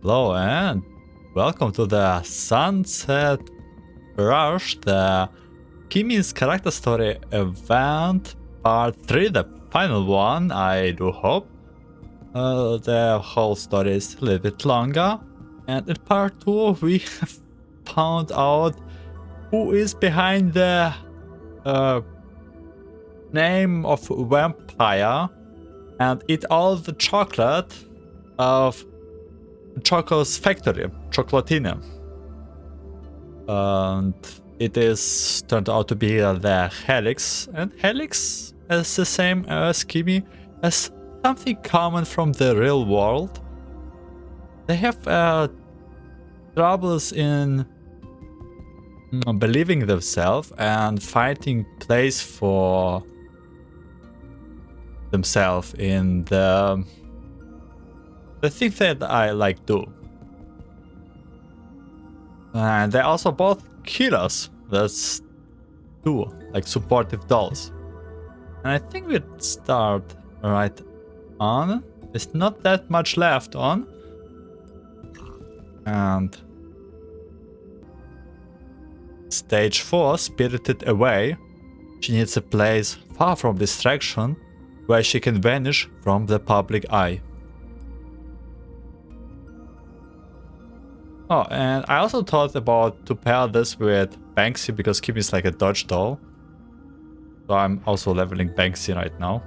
Hello and welcome to the Sunset Rush, the Kimie's character story event part 3, the final one, I do hope. The whole story is a little bit longer, and in part 2 we have found out who is behind the name of vampire and eat all the chocolate of Choco's factory, Chocolatine. And it is turned out to be the Helix, and Helix is the same as Kimie, as something common from the real world. They have troubles in believing themselves and finding place for themselves in the thing that I like do. And they're also both killers. That's two, like supportive dolls. And I think we'd start right on. There's not that much left on. And stage 4, Spirited Away. She needs a place far from distraction where she can vanish from the public eye. Oh, and I also thought about to pair this with Banksy because Kimie is like a dodge doll. So I'm also leveling Banksy right now.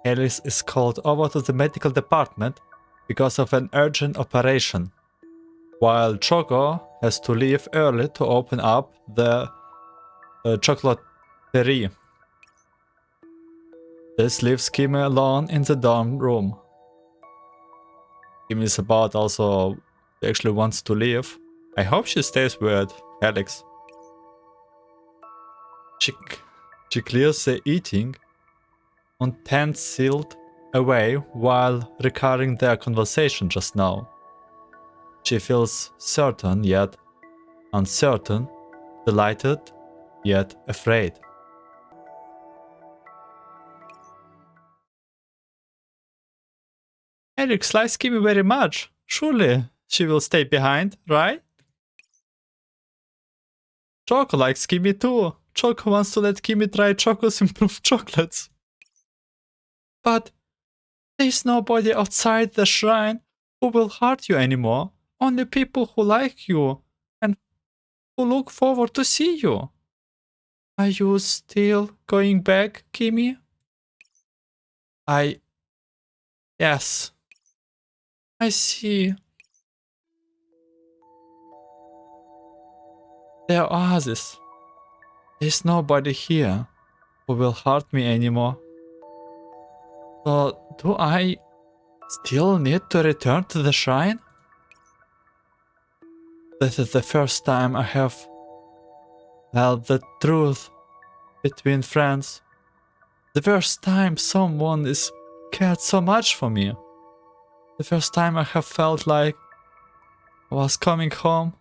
Alice is called over to the medical department because of an urgent operation, while Choco has to leave early to open up the chocolaterie. This leaves Kimie alone in the dorm room. Kimie is about also actually wants to leave. I hope she stays with Alex. She clears the eating utensil away while recalling their conversation just now. She feels certain yet uncertain, delighted yet afraid. Alex likes Kimie very much. Surely she will stay behind, right? Choco likes Kimie too. Choco wants to let Kimie try Choco's improved chocolates. But there's nobody outside the shrine who will hurt you anymore. Only people who like you and who look forward to see you. Are you still going back, Kimie? Yes. I see. The Oasis. There's nobody here who will hurt me anymore. So, do I still need to return to the shrine? This is the first time I have held the truth between friends. The first time someone is cared so much for me. The first time I have felt like I was coming home.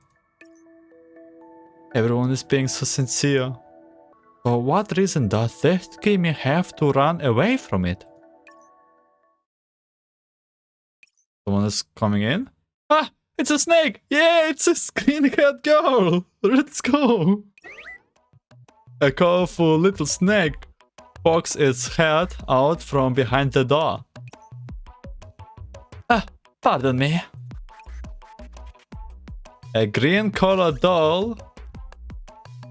Everyone is being so sincere. For what reason does this Kimie have to run away from it? Someone is coming in. Ah! It's a snake! Yeah, it's a green-haired girl! Let's go! A colorful little snake pokes its head out from behind the door. Pardon me. A green-colored doll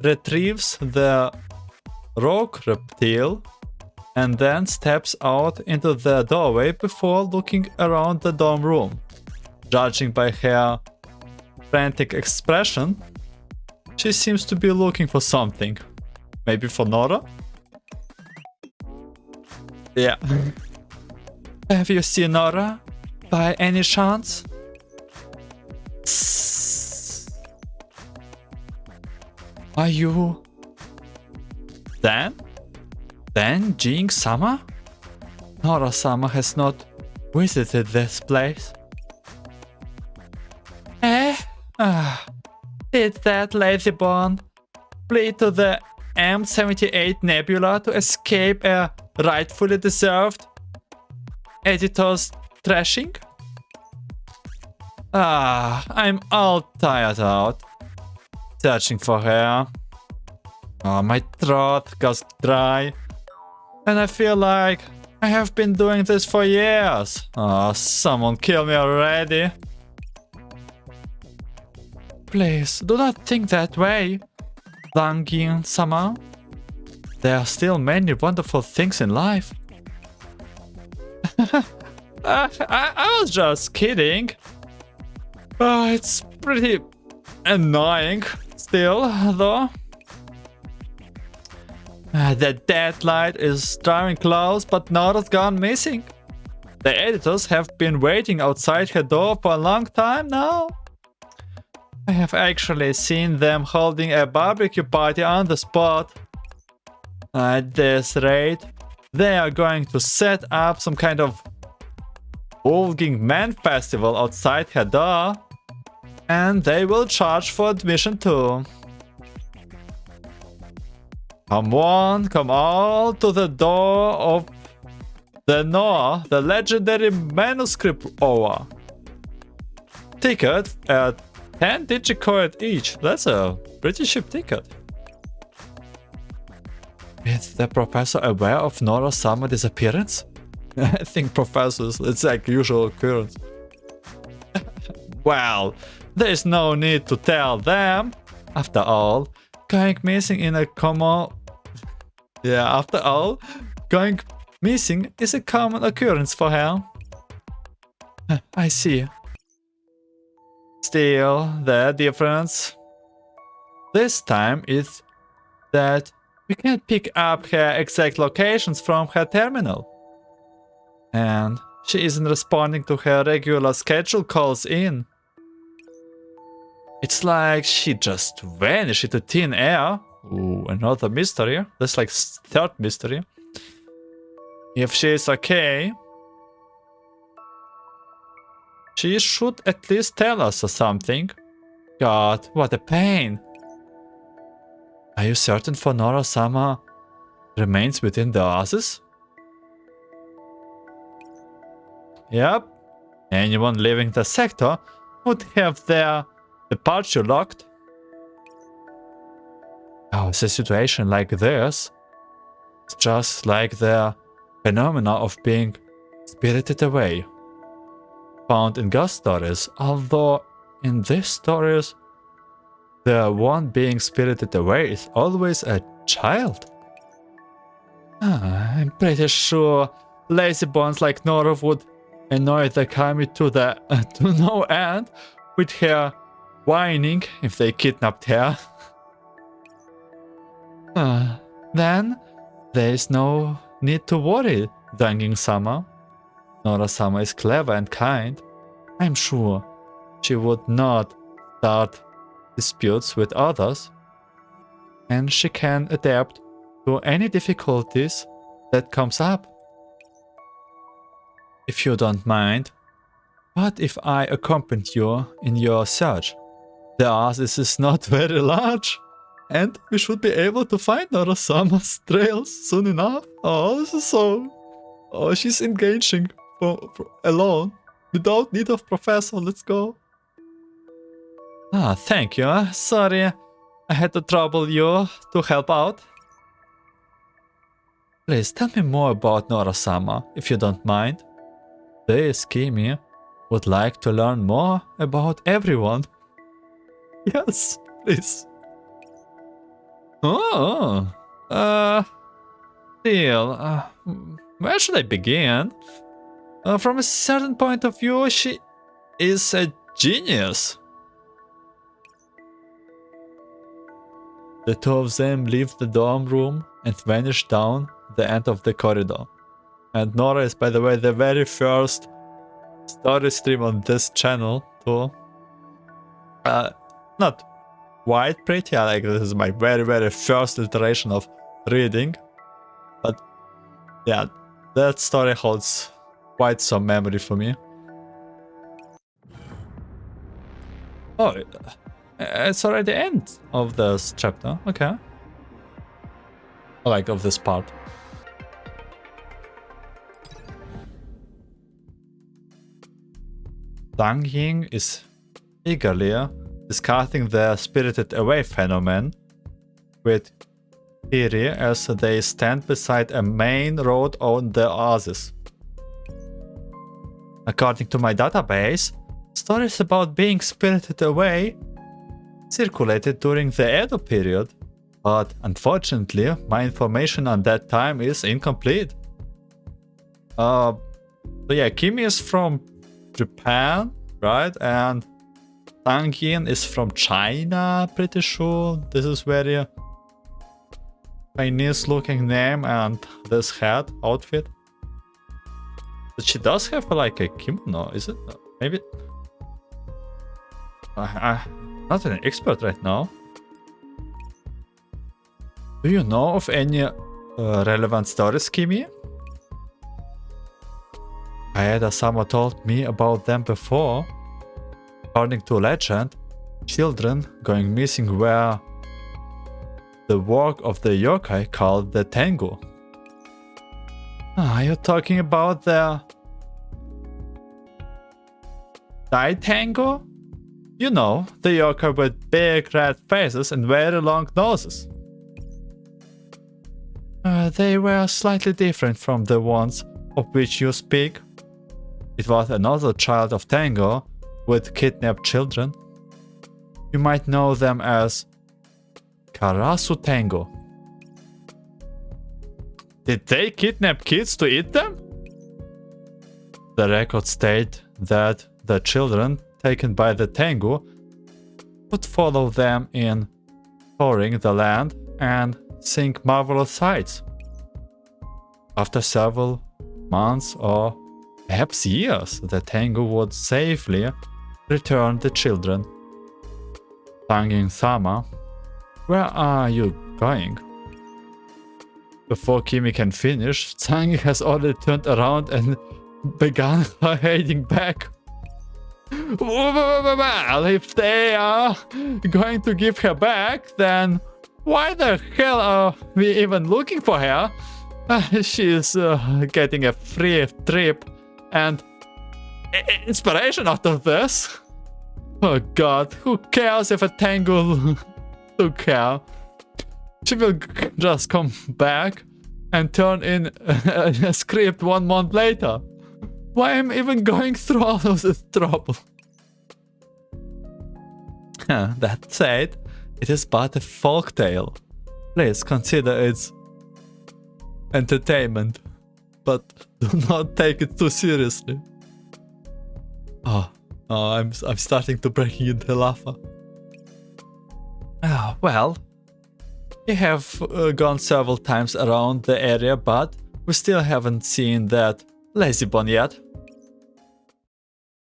retrieves the rock reptile and then steps out into the doorway before looking around the dorm room. Judging by her frantic expression, she seems to be looking for something. Maybe for Nora? Yeah. Have you seen Nora? By any chance? Are you... Dan Jing-sama? Nora-sama has not visited this place. Did that lazy bone flee to the M78 Nebula to escape a rightfully deserved editor's trashing? I'm all tired out searching for her. My throat goes dry, and I feel like I have been doing this for years. Someone kill me already. Please, do not think that way, Zangyin-sama. There are still many wonderful things in life. I was just kidding. It's pretty annoying still, though. The deadline is drawing close, but Nora's gone missing. The editors have been waiting outside her door for a long time now. I have actually seen them holding a barbecue party on the spot. At this rate, they are going to set up some kind of Bulging Man festival outside her door, and they will charge for admission too. Come on, come all to the door of the Nora, the legendary manuscript hour. Ticket at 10 digicoin each. That's a pretty cheap ticket. Is the professor aware of Nora-sama's disappearance? I think professors, it's like usual occurrence. Well, there is no need to tell them. After all, going missing in a common... after all, going missing is a common occurrence for her. I see. Still, the difference this time is that we can't pick up her exact locations from her terminal. And she isn't responding to her regular schedule calls in. It's like she just vanished into thin air. Ooh, another mystery. That's like third mystery. If she's okay, she should at least tell us or something. God, what a pain. Are you certain for Nora-sama remains within the Oasis? Yep. Anyone leaving the sector would have their departure locked. Oh, it's a situation like this. It's just like the phenomena of being spirited away, found in ghost stories, although in these stories, the one being spirited away is always a child. I'm pretty sure lazy bones like Nora would annoy the Kimie to no end with her whining if they kidnapped her. Then there is no need to worry, Zangyin-sama. Nora-sama is clever and kind. I'm sure she would not start disputes with others, and she can adapt to any difficulties that comes up. If you don't mind, what if I accompany you in your search? The Oasis is not very large, and we should be able to find Nora-sama's trails soon enough. Oh, this is so... Oh, she's engaging for alone, without need of professor. Let's go. Thank you. Sorry, I had to trouble you to help out. Please tell me more about Nora-sama, if you don't mind. This Kimie would like to learn more about everyone. Yes, please. Oh, still, where should I begin? From a certain point of view, she is a genius. The two of them leave the dorm room and vanish down the end of the corridor. And Nora is, by the way, the very first story stream on this channel too. Not quite pretty, like this is my very first iteration of reading. But yeah, that story holds quite some memory for me. Oh, it's already the end of this chapter, okay. Like of this part. Zangyin is eagerly discussing the spirited away phenomenon with Kimie as they stand beside a main road on the Oasis. According to my database, stories about being spirited away circulated during the Edo period, but unfortunately my information on that time is incomplete. So yeah, Kimie is from Japan, right? And Zangyin is from China, pretty sure. This is very Chinese looking name and this hat outfit. But she does have like a kimono, is it? Maybe. I'm not an expert right now. Do you know of any relevant stories, Kimie? Someone told me about them before. According to legend, children going missing were the work of the yokai called the Tengu. Are you talking about the Dai Tengu? You know, the yokai with big red faces and very long noses. They were slightly different from the ones of which you speak. It was another child of Tengu with kidnapped children. You might know them as Karasu Tengu. Did they kidnap kids to eat them? The records state that the children taken by the Tengu would follow them in touring the land and seeing marvelous sights. After several months or perhaps years, the Tengu would safely return the children. Zangyin-sama, where are you going? Before Kimie can finish, Zangyin has already turned around and begun heading back. Well, if they are going to give her back, then why the hell are we even looking for her? She's getting a free trip and inspiration out of this. Oh god, who cares if a Tengu took her? She will just come back and turn in a script 1 month later. Why am I even going through all of this trouble? That said, it is but a folktale. Please consider its entertainment, but do not take it too seriously. I'm starting to break into lava. Well, we have gone several times around the area, but we still haven't seen that Lazybone yet.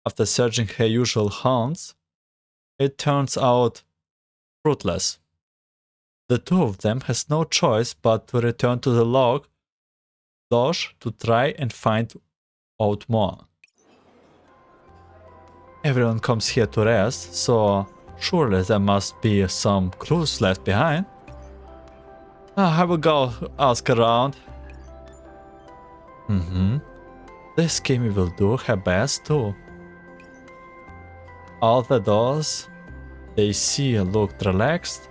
After searching her usual haunts, it turns out fruitless. The two of them has no choice but to return to the lodge to try and find out more. Everyone comes here to rest, so surely there must be some clues left behind. I will go ask around. This Kimie will do her best too. All the doors they see looked relaxed,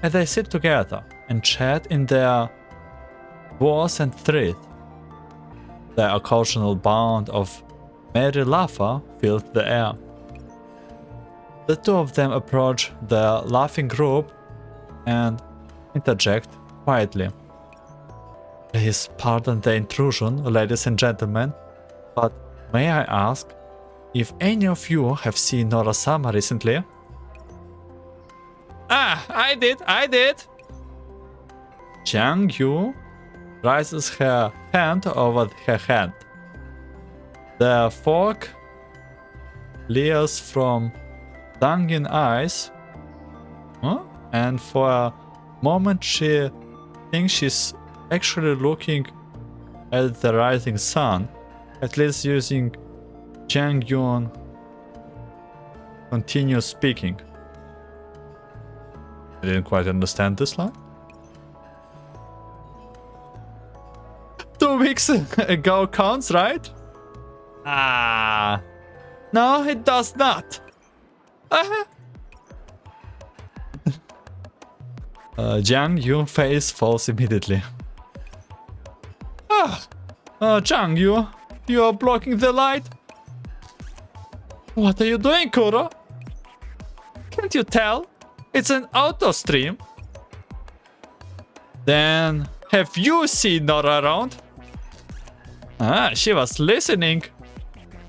and they sit together and chat in their voice and thread. The occasional bound of merry laughter filled the air. The two of them approach the laughing group and interject quietly. Please pardon the intrusion, ladies and gentlemen, but may I ask if any of you have seen Nora-sama recently? I did! Jiang Yu raises her hand over her hand. The fog leers from Zangyin eyes, and for a moment she thinks she's actually looking at the rising sun, at least using Jiang Yun continues speaking. I didn't quite understand this line. 2 weeks ago counts, right? Ah. No, it does not. Zangyin face falls immediately. Zangyin, you are blocking the light. What are you doing, Kuro? Can't you tell? It's an auto stream. Then, have you seen Nora around? She was listening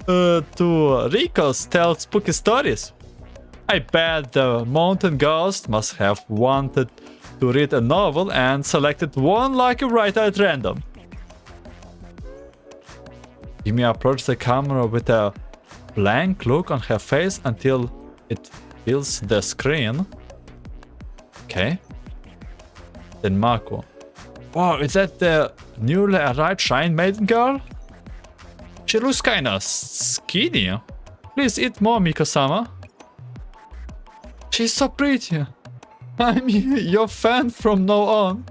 to Rico's tell spooky stories. I bet the mountain ghost must have wanted to read a novel and selected one lucky writer at random. Kimie approached the camera with a blank look on her face until it fills the screen. Okay. Then Mako. Wow, is that the newly arrived shrine maiden girl? She looks kinda skinny. Please eat more, Miko-sama. She's so pretty. I'm your fan from now on.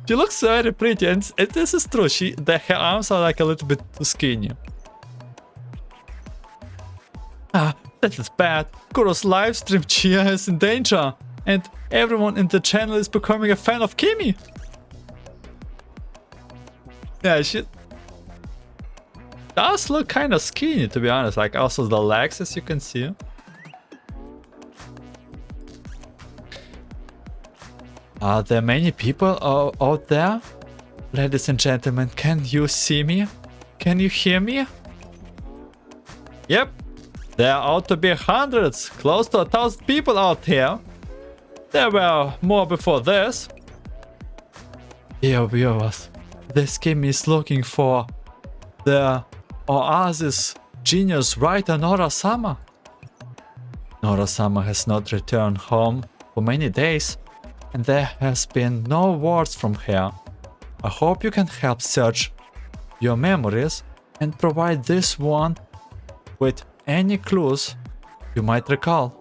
She looks very pretty, and this is true. Her arms are like a little bit too skinny. That is bad. Kuro's livestream cheer is in danger, and everyone in the channel is becoming a fan of Kimie. Yeah, she does look kind of skinny, to be honest. Like, also the legs, as you can see. Are there many people out there? Ladies and gentlemen, can you see me? Can you hear me? Yep. There ought to be hundreds, close to 1,000 people out here. There were more before this. Dear viewers, this Kimie is looking for the Oasis genius writer Nora-sama. Nora-sama has not returned home for many days, and there has been no words from her. I hope you can help search your memories and provide this one with any clues you might recall.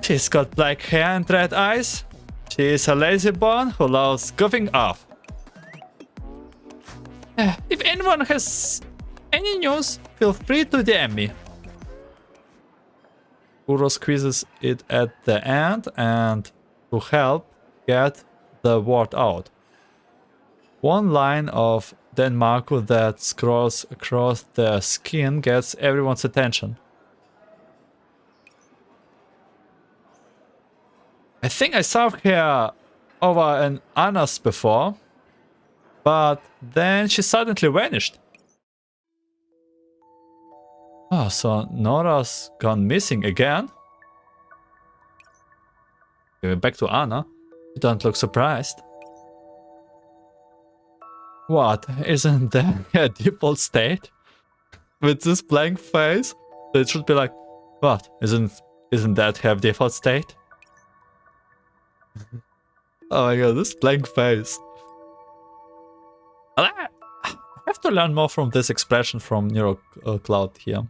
She's got black hair and red eyes. She is a lazy bone who loves goofing off. If anyone has any news, feel free to DM me. Kuro squeezes it at the end and to help get the word out. One line of Denmarku that scrolls across the skin gets everyone's attention. I think I saw her over in Anna's before, but then she suddenly vanished. Oh, so Nora's gone missing again? Okay, back to Anna. You don't look surprised. What? Isn't that a default state? With this blank face? So it should be like, what? Isn't that her default state? Oh my god, this blank face. I have to learn more from this expression from Nero Cloud here.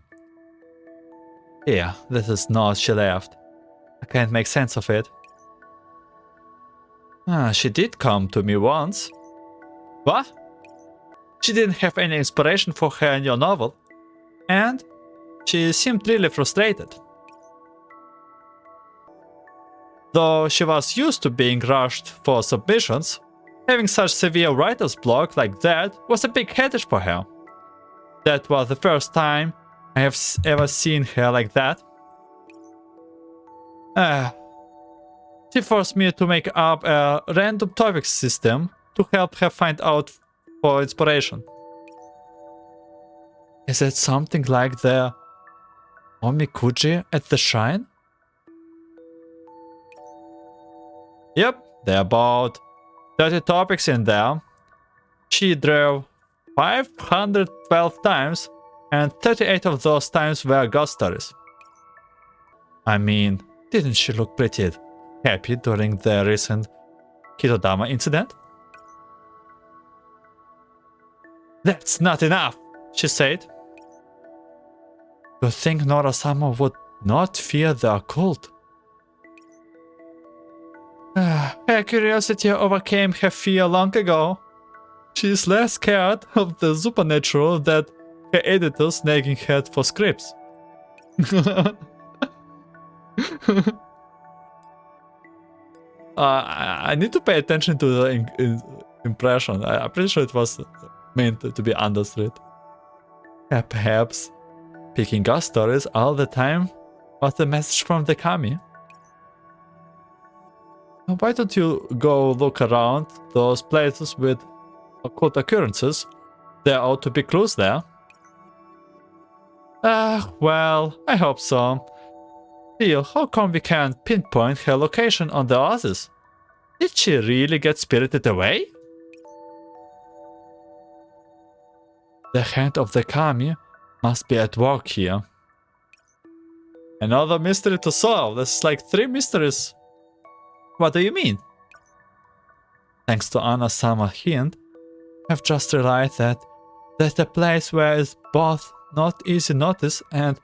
Yeah, this is not she left. I can't make sense of it. She did come to me once. What? She didn't have any inspiration for her new novel. And she seemed really frustrated. Though she was used to being rushed for submissions, having such severe writer's block like that was a big headache for her. That was the first time I have ever seen her like that. She forced me to make up a random topic system to help her find out for inspiration. Is it something like the Omikuji at the shrine? Yep, there are about 30 topics in there. She drew 512 times, and 38 of those times were ghost stories. I mean, didn't she look pretty happy during the recent Kitodama incident? That's not enough, she said. You think Nora-sama would not fear the occult? Her curiosity overcame her fear long ago. She is less scared of the supernatural than her editor's nagging head for scripts. I need to pay attention to the impression. I'm pretty sure it was meant to be understood. Perhaps picking ghost stories all the time was the message from the Kimie. Why don't you go look around those places with occult occurrences? There ought to be clues there. Well, I hope so. Still, how come we can't pinpoint her location on the Oasis? Did she really get spirited away? The hand of the Kimie must be at work here. Another mystery to solve. There's like 3 mysteries. What do you mean? Thanks to Anna's summer hint, I've just realized that there's a place where it's both not easy notice and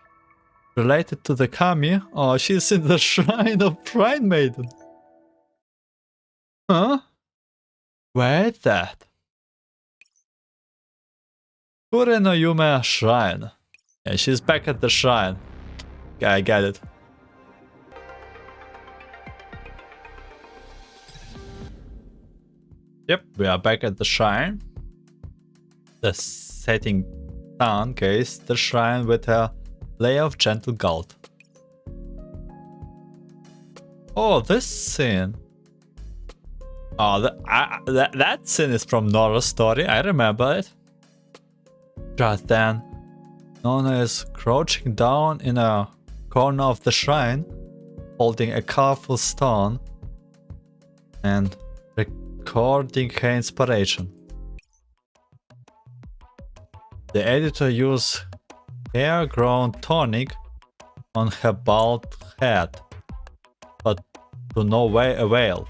related to the Kimie. Oh, she's in the shrine of Shrine Maiden. Huh? Where is that? Kure no Yume Shrine. Yeah, she's back at the shrine. Yeah, I get it. Yep, we are back at the shrine. The setting sun gazed the shrine with a layer of gentle gold. Oh, this scene. Oh, that scene is from Nora's story. I remember it. Just then, Nora is crouching down in a corner of the shrine, holding a colorful stone and recording her inspiration. The editor used hair-grown tonic on her bald head, but to no avail.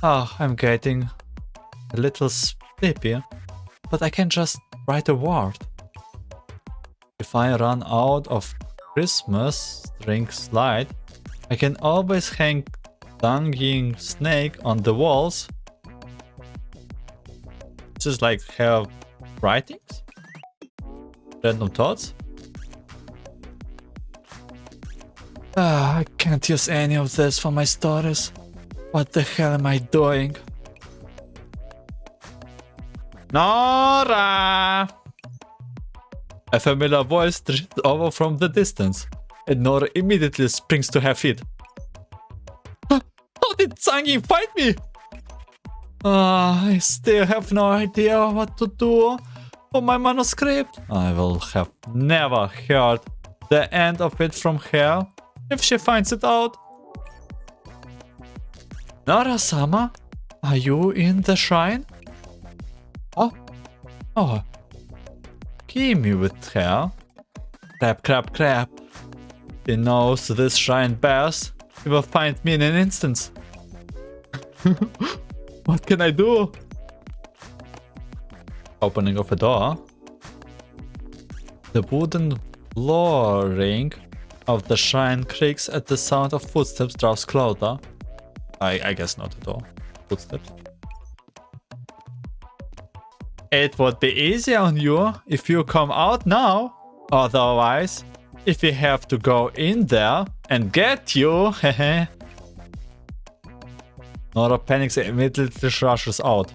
Oh, I'm getting a little sleepy, but I can just write a word. If I run out of Christmas string slide, I can always hang Zangyin snake on the walls. Just like her writings? Random thoughts? I can't use any of this for my stories. What the hell am I doing? Nora! A familiar voice drifts over from the distance, and Nora immediately springs to her feet. How did Zangyin find me? I still have no idea what to do for my manuscript. I will have never heard the end of it from her if she finds it out. Nora-sama, are you in the shrine? Oh. Kimie with her. Crap. He knows this shrine best. He will find me in an instant. What can I do? Opening of a door. The wooden flooring of the shrine creaks at the sound of footsteps draws closer. I guess not at all. Footsteps. It would be easy on you if you come out now. Otherwise, if we have to go in there and get you, hehe. Nora panics and immediately rushes out.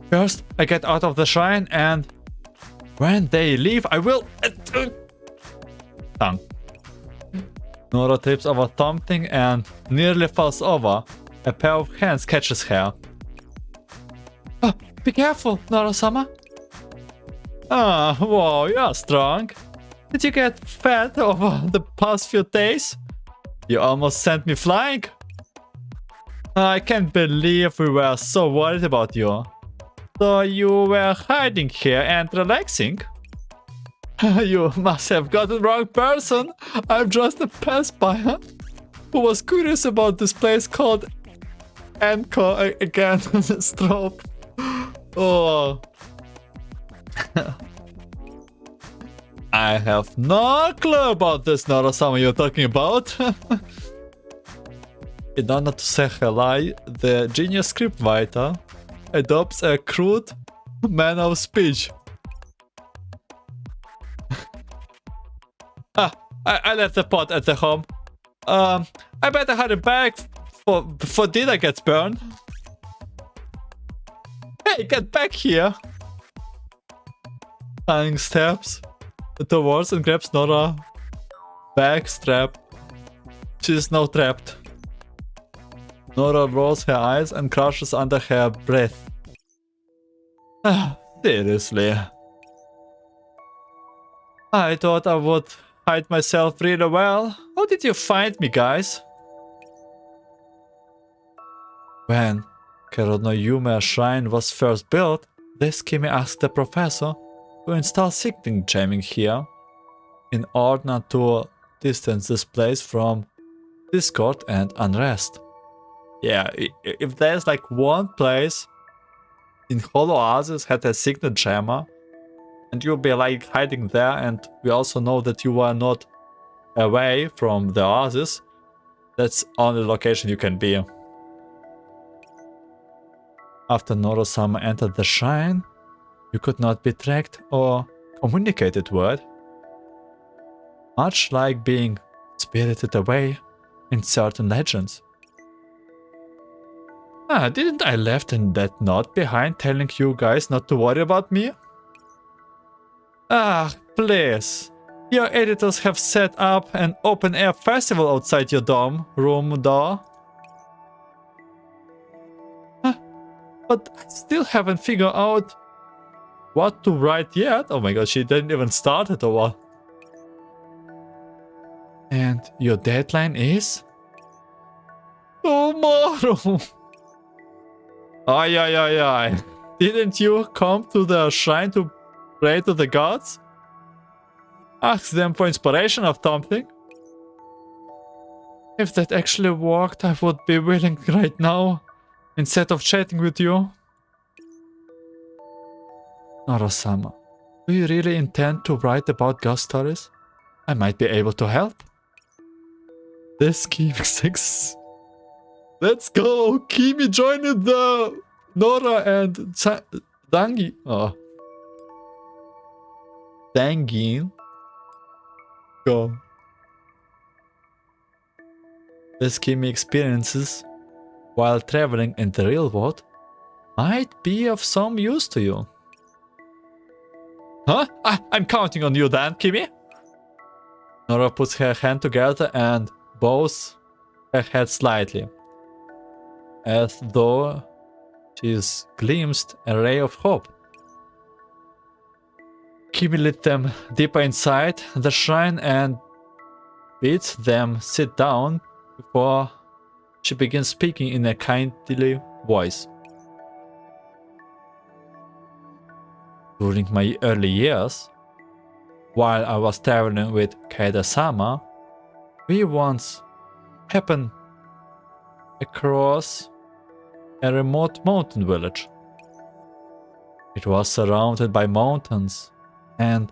First, I get out of the shrine and when they leave, I will... Tongue. Nora trips over something and nearly falls over. A pair of hands catches her. Be careful, Nora-sama. Whoa, you're strong. Did you get fat over the past few days? You almost sent me flying. I can't believe we were so worried about you. So you were hiding here and relaxing? You must have got the wrong person. I'm just a passerby who was curious about this place called Encore again. Stroke. Oh. I have no clue about this Nora someone you're talking about. In order to say hello, the genius scriptwriter adopts a crude manner of speech. I left the pot at the home. I better hurry back before dinner gets burned. Hey, get back here! Hang steps towards and grabs Nora back strap. She's now trapped. Nora rolls her eyes and crushes under her breath. Seriously. I thought I would hide myself really well. How did you find me, guys? When Keronoyume Shrine was first built, this Kimie asked the professor to install signaling jamming here in order to distance this place from discord and unrest. Yeah, if there's like one place in whole Oasis had a signal jammer, and you'll be like hiding there, and we also know that you are not away from the Oasis, that's only location you can be. After Noro-sama entered the shrine, you could not be tracked or communicated with, much like being spirited away in certain legends. Didn't I left in that note behind telling you guys not to worry about me? Please. Your editors have set up an open-air festival outside your dorm room door. But I still haven't figured out what to write yet. Oh my god, she didn't even start it or what? And your deadline is? Tomorrow! Ay. Didn't you come to the shrine to pray to the gods? Ask them for inspiration or something? If that actually worked, I would be willing right now, instead of chatting with you. Noro-sama, do you really intend to write about ghost stories? I might be able to help. This Kimie 6. Let's go! Kimie joined the Nora and Zangyin. Zangyin. Go. This Kimie experiences while traveling in the real world might be of some use to you. Huh? I'm counting on you then, Kimie. Nora puts her hand together and bows her head slightly, as though she's glimpsed a ray of hope. Kimie leads them deeper inside the shrine and bids them sit down before she begins speaking in a kindly voice. During my early years, while I was traveling with Kaeda-sama, we once happened across a remote mountain village. It was surrounded by mountains, and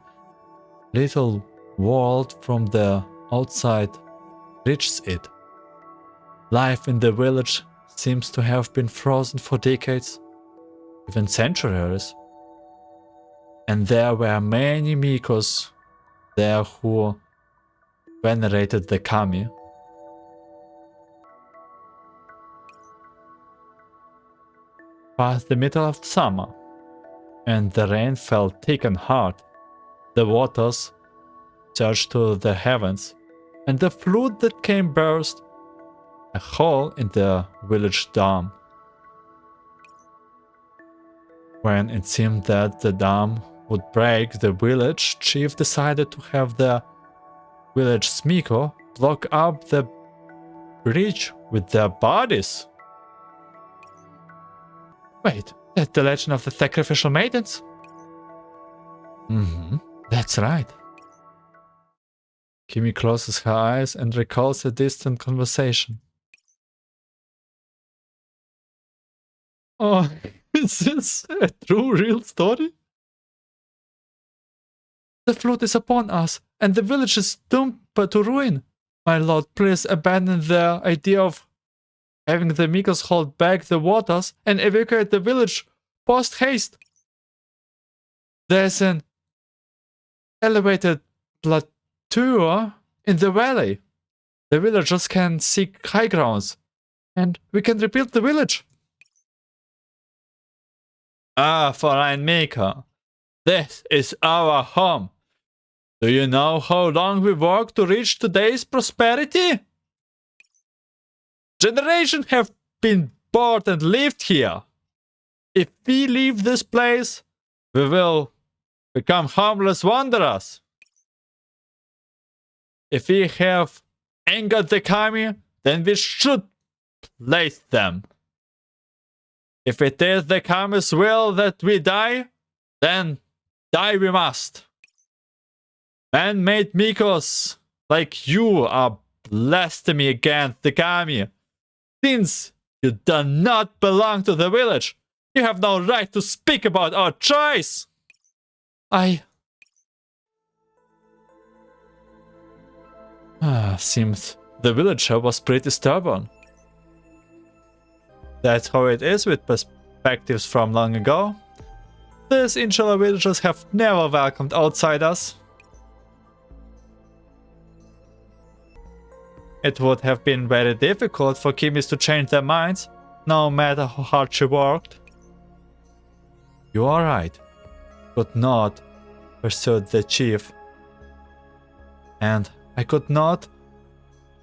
little world from the outside reaches it. Life in the village seems to have been frozen for decades, even centuries. And there were many Mikos there who venerated the kami. Past the middle of summer, and the rain fell thick and hard. The waters surged to the heavens, and the flood that came burst a hole in the village dam. When it seemed that the dam would break, the village chief decided to have the village Smiko block up the bridge with their bodies. Wait, that's the legend of the sacrificial maidens? That's right. Kimie closes her eyes and recalls a distant conversation. Oh, is this a true, real story? The flood is upon us, and the village is doomed to ruin. My lord, please abandon the idea of having the Mikos hold back the waters and evacuate the village post-haste. There's an elevated plateau in the valley. The villagers can seek high grounds, and we can rebuild the village. Ah, Fräulein Miko, this is our home. Do you know how long we worked to reach today's prosperity? Generations have been born and lived here. If we leave this place, we will become harmless wanderers. If we have angered the Kimie, then we should place them. If it is the Kimie's will that we die, then die we must. Man-made Mikos like you are blasphemy against the Kimie. Since you do not belong to the village, you have no right to speak about our choice. Seems the villager was pretty stubborn. That's how it is with perspectives from long ago. These insular villagers have never welcomed outsiders. It would have been very difficult for Kimmies to change their minds, no matter how hard she worked. You are right. Could not, pursued the chief. And I could not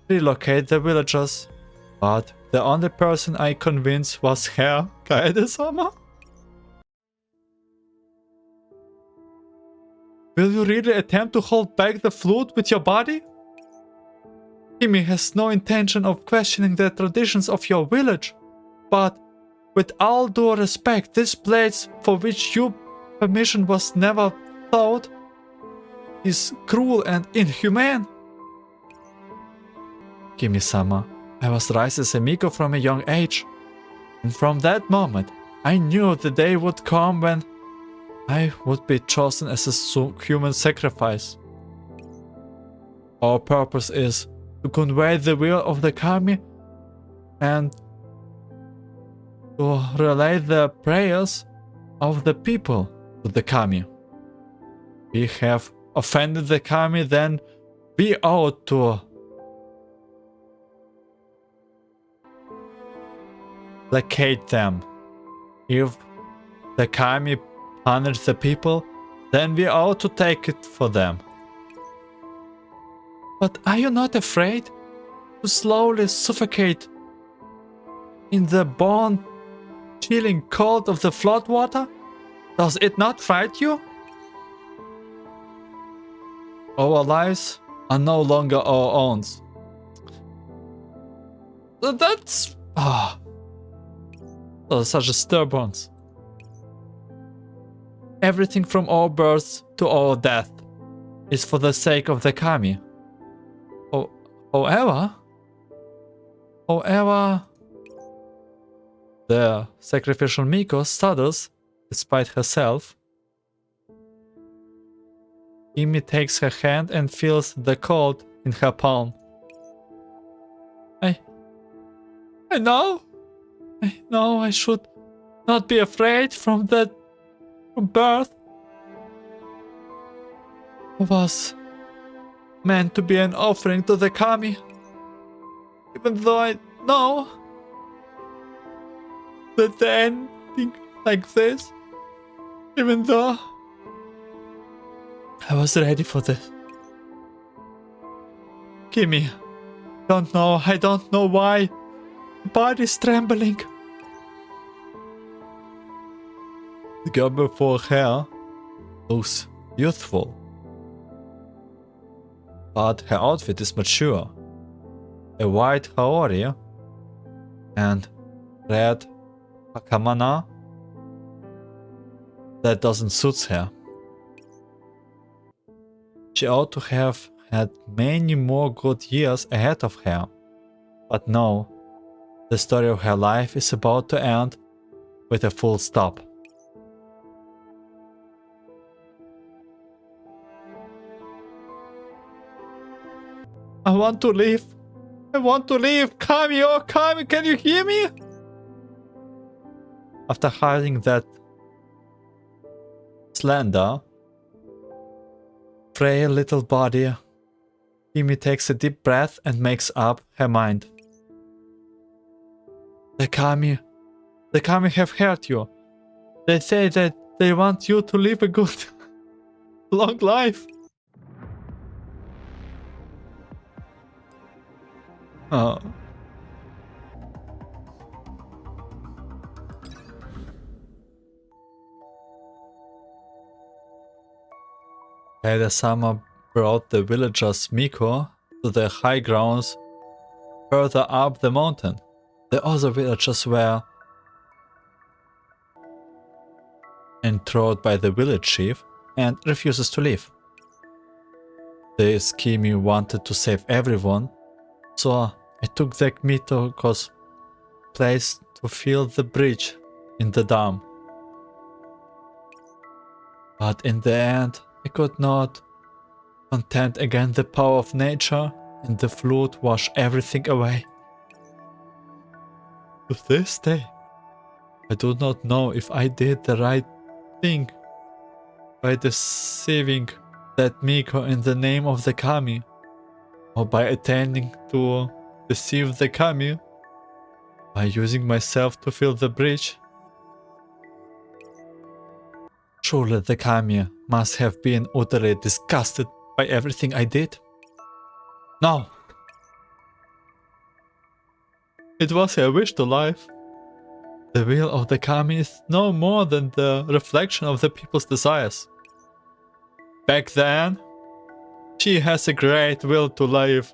relocate the villagers, but the only person I convinced was Herr Kaede-sama. Will you really attempt to hold back the flood with your body? Kimie has no intention of questioning the traditions of your village, but with all due respect, this place for which your permission was never thought is cruel and inhumane. Kimie-sama, I was raised as a Miko from a young age, and from that moment I knew the day would come when I would be chosen as a human sacrifice. Our purpose is to convey the will of the Kimie and to relay the prayers of the people to the Kimie. We have offended the Kimie, then we ought to placate them. If the Kimie punish the people, then we ought to take it for them. But are you not afraid to slowly suffocate in the bone-chilling cold of the flood water? Does it not frighten you? Our lives are no longer our own. That's... such a stubborn. Everything from our birth to our death is for the sake of the Kimie. However, the sacrificial Miko stutters despite herself. Kimie takes her hand and feels the cold in her palm. I know I should not be afraid from birth. I was meant to be an offering to the Kimie, even though I know that the ending like this, even though I was ready for this. Kimie, I don't know why. My body's trembling. The girl before her looks youthful, but her outfit is mature. A white haori and red hakamana that doesn't suit her. She ought to have had many more good years ahead of her, but no, the story of her life is about to end with a full stop. I want to leave. I want to leave. Kimie, oh Kimie, can you hear me? After hiding that slender, frail little body, Kimie takes a deep breath and makes up her mind. The Kimie have hurt you. They say that they want you to live a good, long life. Oh. The summer brought the villagers Miko to the high grounds further up the mountain. The other villagers were enthralled by the village chief and refuses to leave. This Kimie wanted to save everyone, so I took the Mito's place to fill the bridge in the dam. But in the end, I could not contend against the power of nature, and the flood washed everything away. To this day, I do not know if I did the right thing by deceiving that Miko in the name of the Kami, or by attempting to deceive the Kami by using myself to fill the bridge. Surely the Kami must have been utterly disgusted by everything I did. No! It was her wish to live. The will of the Kami is no more than the reflection of the people's desires. Back then, she has a great will to live.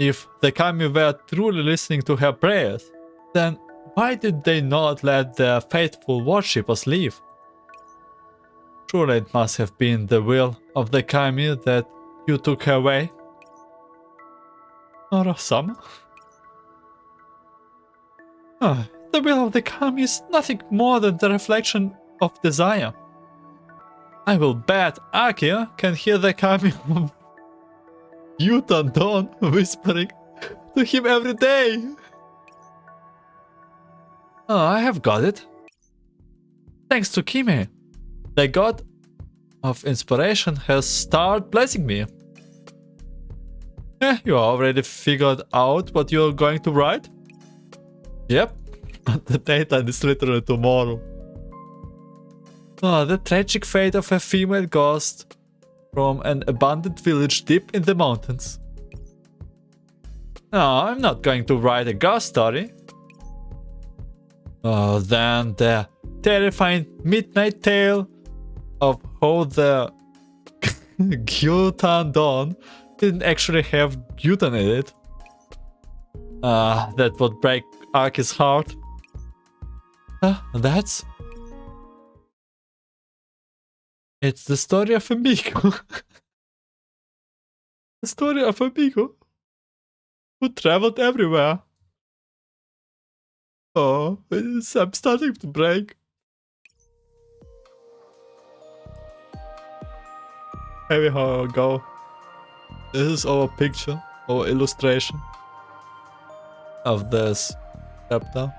If the Kami were truly listening to her prayers, then why did they not let their faithful worshippers leave? Surely it must have been the will of the Kami that you took her away. Nora-sama? The will of the Kami is nothing more than the reflection of desire. I will bet Aki can hear the Kami of Yutandon whispering to him every day. I have got it. Thanks to Kimie, the god of inspiration has started blessing me. You already figured out what you're going to write? Yep, but the deadline is literally tomorrow. The tragic fate of a female ghost from an abandoned village deep in the mountains. I'm not going to write a ghost story. Then the terrifying midnight tale of how the Gyutan didn't actually have Gyutan in it. That would break Aki's heart. That's... It's the story of Amigo. The story of Amigo who traveled everywhere. I'm starting to break. Here we go. This is our picture, our illustration of this chapter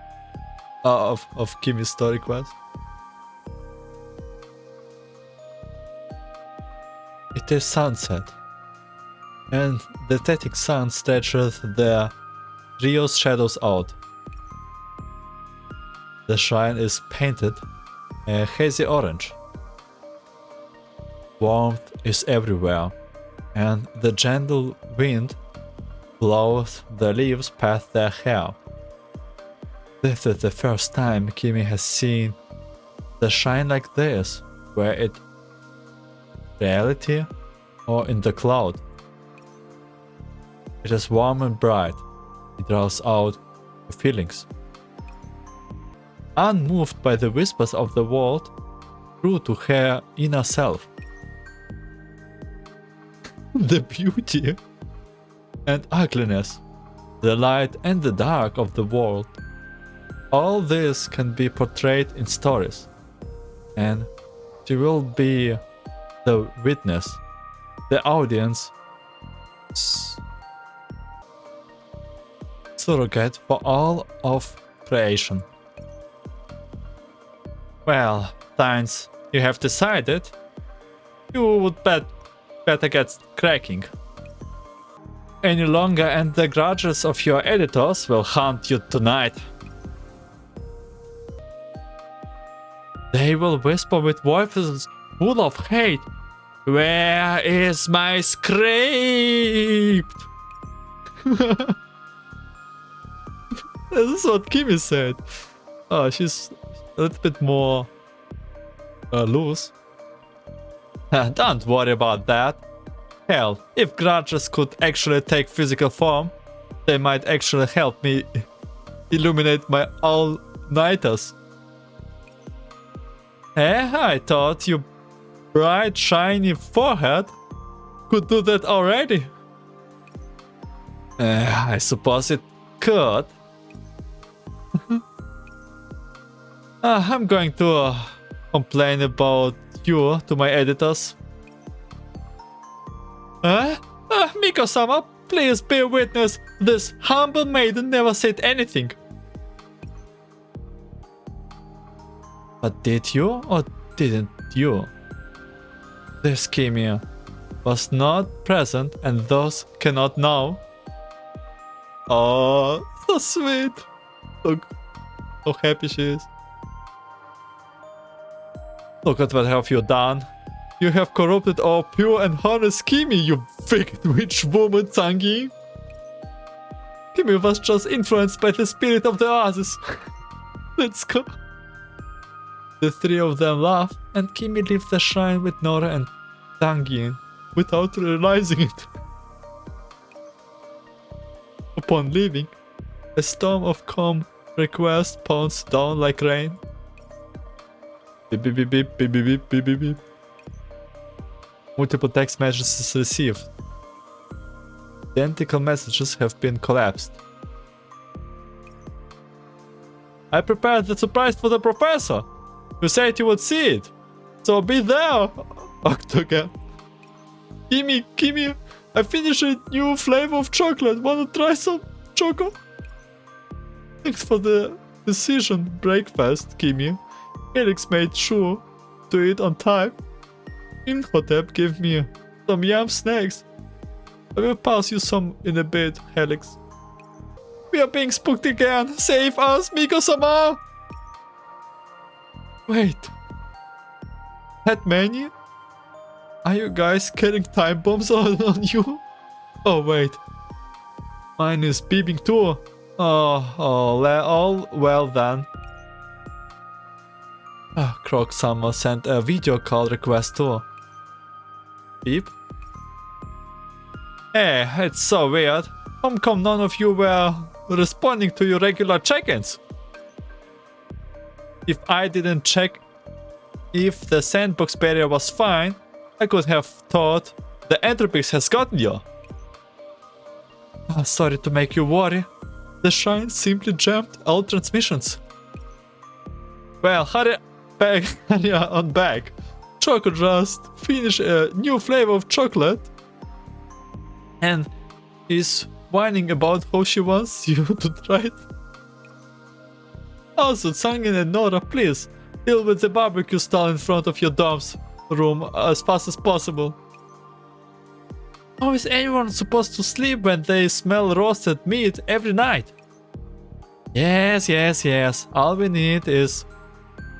of Kimie's story quest. It is sunset, and the setting sun stretches the Rio's shadows out. The shrine is painted a hazy orange. Warmth is everywhere, and the gentle wind blows the leaves past their hair. This is the first time Kimie has seen the shrine like this, where it reality or in the cloud. It is warm and bright. It draws out the feelings. Unmoved by the whispers of the world, true to her inner self. The beauty and ugliness, the light and the dark of the world. All this can be portrayed in stories, and she will be the witness, the audience surrogate for all of creation. Well, since you have decided, you would better get cracking. Any longer and the grudges of your editors will haunt you tonight. They will whisper with voices full of hate. Where is my script? This is what Kimie said. Oh, she's a little bit more loose. Don't worry about that. Hell, if grudges could actually take physical form, they might actually help me illuminate my all-nighters. I thought your bright, shiny forehead could do that already. I suppose it could. I'm going to complain about you to my editors. Miko-sama, please bear witness. This humble maiden never said anything. But did you or didn't you? This Kimie was not present and thus cannot know. Oh, so sweet. Look how happy she is. Look at what have you done. You have corrupted our pure and honest Kimie, you wicked witch woman, Zangyin. Kimie was just influenced by the spirit of the Oasis. Let's go. The three of them laugh, and Kimie leaves the shrine with Nora and Zangyin without realizing it. Upon leaving, a storm of calm requests pounds down like rain. Beep beep beep beep beep beep beep beep beep. Multiple text messages received. Identical messages have been collapsed. I prepared the surprise for the professor. You said you would see it, so be there. Octogen. Kimie, I finished a new flavor of chocolate. Wanna try some choco? Thanks for the decision breakfast, Kimie. Felix made sure to eat on time. Imhotep gave me some yum snacks. I will pass you some in a bit, Helix. We are being spooked again. Save us, Miko-sama! Wait. That many? Are you guys carrying time bombs on you? Oh wait. Mine is beeping too. All well then. Croc-sama sent a video call request too. Beep. Hey, it's so weird. How come none of you were responding to your regular check-ins? If I didn't check if the sandbox barrier was fine, I could have thought the Entropix has gotten you. Sorry to make you worry. The shrine simply jammed all transmissions. Well, hurry on back. Choco just finished a new flavor of chocolate and is whining about how she wants you to try it. Also, Zangyin and Nora, please deal with the barbecue stall in front of your dorm's room as fast as possible. How is anyone supposed to sleep when they smell roasted meat every night? Yes. All we need is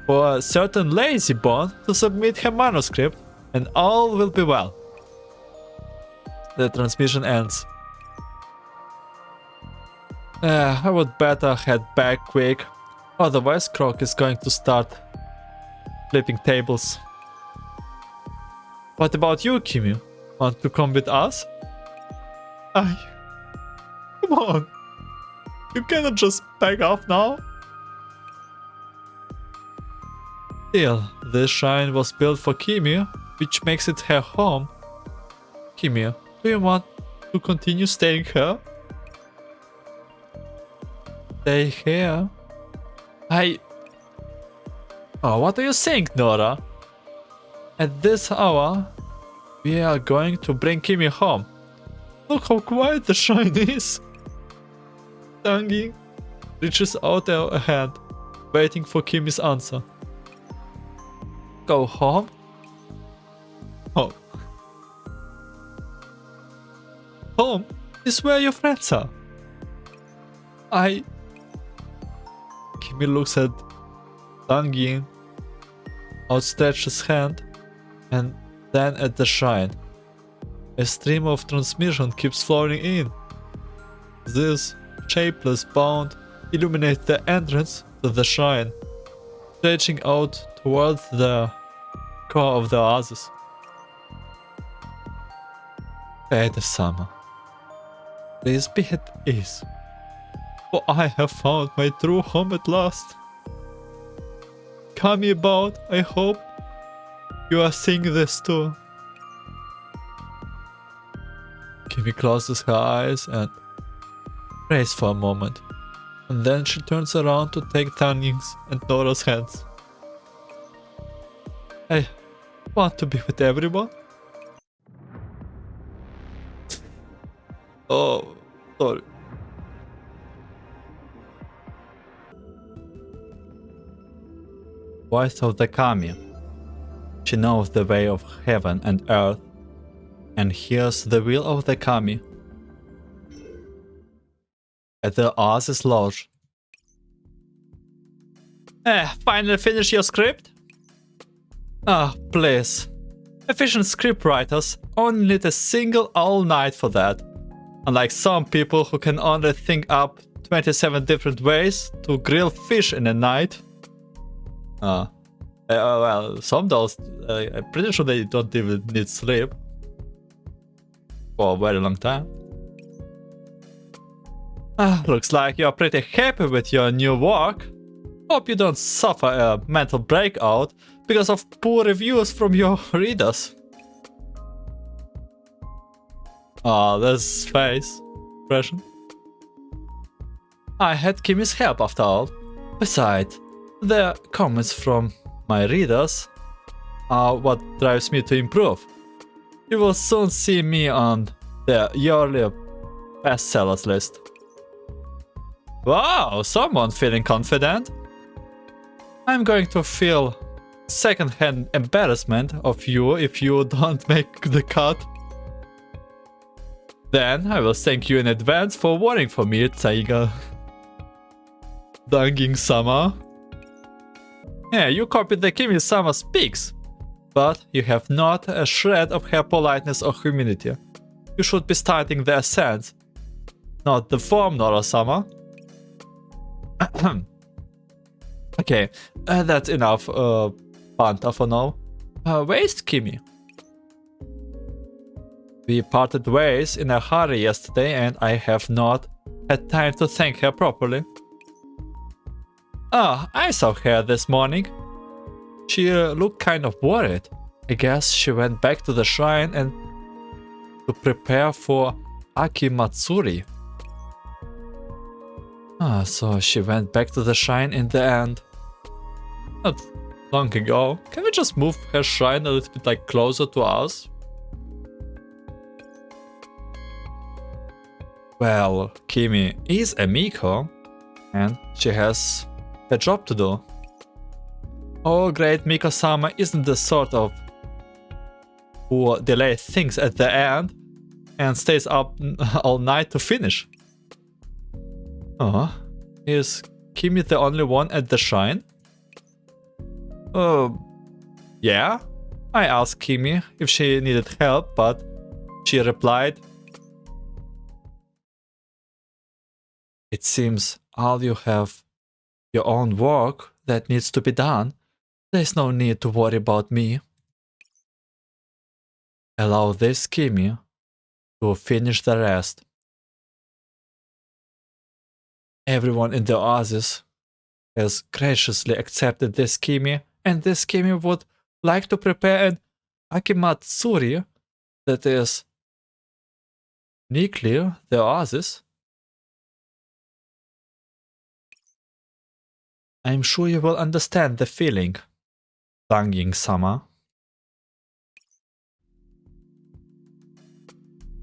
for a certain lazy bone to submit her manuscript and all will be well. The transmission ends. I would better head back quick, otherwise Croc is going to start flipping tables. What about you, Kimie? Want to come with us? Come on. You cannot just back off now. Still, this shrine was built for Kimie, which makes it her home. Kimie, do you want to continue staying here? Stay here? Oh, what are you saying, Nora? At this hour, we are going to bring Kimie home. Look how quiet the shrine is. Zangyin reaches out a hand, waiting for Kimie's answer. Go home? Home. Home is where your friends are. Kimie looks at Zangyin, outstretches hand, and then at the shrine. A stream of transmission keeps flowing in. This shapeless bound illuminates the entrance to the shrine, stretching out towards the core of the Oasis. Fade summer. Please be at ease, for I have found my true home at last. Come about, I hope you are seeing this too. Kimie closes her eyes and prays for a moment, and then she turns around to take Zangyin's and Nora's hands. I want to be with everyone. Oh, sorry. Voice of the Kimie. She knows the way of heaven and earth, and hears the will of the Kimie. At the Oasis Lodge. Finally finish your script? Ah, please. Efficient scriptwriters only need a single all night for that. Unlike some people who can only think up 27 different ways to grill fish in a night. Well, some dolls, I'm pretty sure they don't even need sleep. For a very long time. Looks like you're pretty happy with your new work. Hope you don't suffer a mental breakout because of poor reviews from your readers. This face expression. I had Kimie's help after all. Besides, the comments from my readers are what drives me to improve. You will soon see me on the yearly bestsellers list. Wow, someone feeling confident? I'm going to feel second-hand embarrassment of you if you don't make the cut. Then I will thank you in advance for worrying for me, Taiga. Zangyin-sama. Yeah, you copied the Kimie-sama speaks, but you have not a shred of her politeness or humility. You should be starting the ascent, not the form, Nora-sama. Okay, that's enough banter for now. Where is Kimie? We parted ways in a hurry yesterday and I have not had time to thank her properly. I saw her this morning. She looked kind of worried. I guess she went back to the shrine and to prepare for Akimatsuri. So she went back to the shrine in the end. Not long ago. Can we just move her shrine a little bit like closer to us? Well, Kimie is a Miko, and she has a job to do. Oh, great Miko-sama isn't the sort of who delays things at the end and stays up all night to finish. Is Kimie the only one at the shrine? Yeah. I asked Kimie if she needed help, but she replied, "It seems all you have your own work that needs to be done. There's no need to worry about me. Allow this Kimie to finish the rest." Everyone in the Oasis has graciously accepted this Kimie, and this Kimie would like to prepare an Akimatsuri, that is, nuclear the Oasis. I'm sure you will understand the feeling, Zangyin-sama.